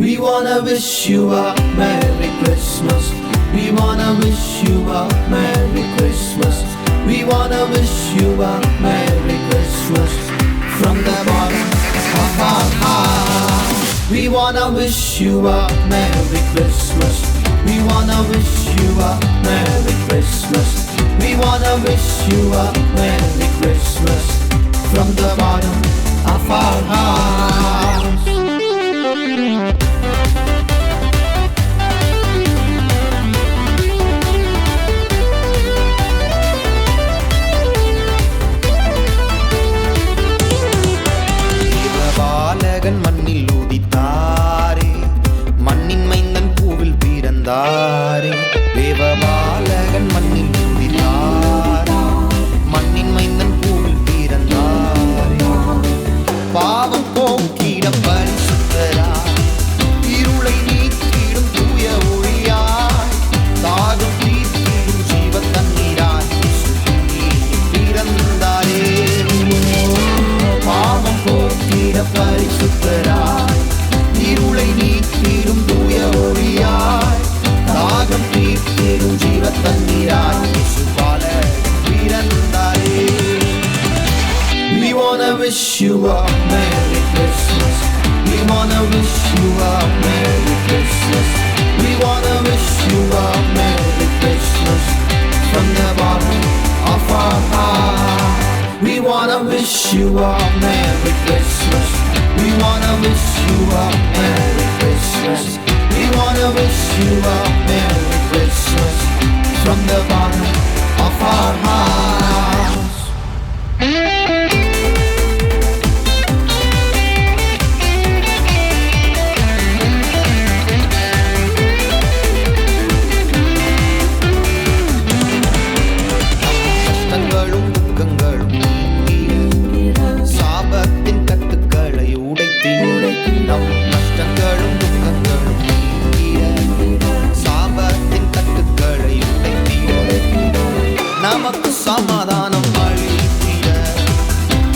We wanna wish you a Merry Christmas. We wanna wish you a Merry Christmas. We wanna wish you a Merry Christmas from the bottom of our hearts. We wanna wish you a Merry Christmas. We wanna wish you a Merry Christmas. We wanna wish you a Merry Christmas from the bottom of our hearts. மண்ணில் உதித்தாரே, மண்ணின் மைந்தன் பூவில் பிறந்தாரே. தேவபாலகன் மண்ணில் உதித்தாரே, மண்ணின் மைந்தன் பூவில் பிறந்தாரே. பாவம் போக்கிட பரிசுத்தராய், இருளை நீக்கிடும் தூய ஒளியாய், தாகம் தீர்த்திடும் ஜீவ தண்ணீராய் பிறந்தாரே. பாவம் போக்கிட பரிசுத்தராய், இருளை நீக்கிடும் தூய ஒளியாய், தாகம் தீர்த்திடும் ஜீவ தண்ணீராய் பிறந்தாரே. We wanna wish you a Merry Christmas. We wanna wish you a Merry Christmas. We wanna wish you a Merry Christmas from the bottom of our heart. We wanna wish you a Merry Christmas. We wanna wish you a Merry Christmas. We wanna wish you a Merry Christmas from the bottom of our hearts. கஷ்டங்களும் துக்கங்களும் நீங்கிட, சாபத்தின் கட்டுக்களை உடைத்திட. நம் கஷ்டங்களும் துக்கங்களும் நீங்கிட, சாபத்தின் கட்டுக்களை உடைத்திட. நமக்கு சமாதானம் அளித்திட,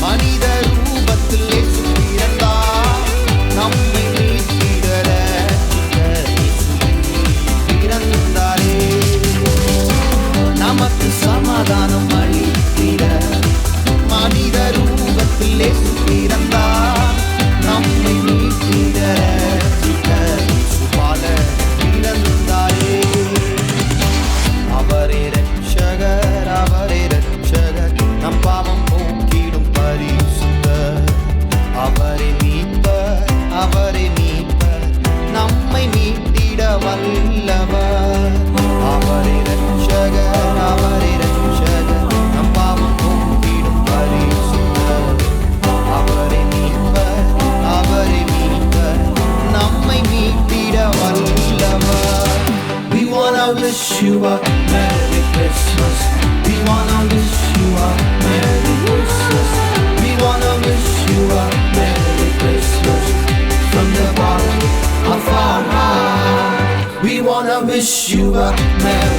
மனித ரூபத்தில் இயேசு பிறந்தார். நம்மை மீட்கிட ரட்சிகர் இயேசு பிறந்தாரே. நமக்கு சமாதானம் அளித்திட, மனித ரூபத்தில் இயேசு பிறந்தார். நம்மை மீட்கிட ரட்சிகர் இயேசு பிறந்தாரே. அவரே ரட்சகர், அவரே ரட்சகர், நம் பாவம் போக்கிடும் பரிசுத்தர். அவரே மீட்பர், அவரே மீட்பர், நம்மை மீட்டிட வல்லவர். அவரே ரட்சகர், அவரே ரட்சகர், நம் பாவம் போக்கிடும் பரிசுத்தர். அவரே மீட்பர், அவரே மீட்பர், நம்மை மீட்டிட வல்லவர். We wanna wish you a Merry Christmas. We wanna wish you a Merry Christmas. We wanna wish you a Merry Christmas from the bottom of our heart. We wanna wish you a Merry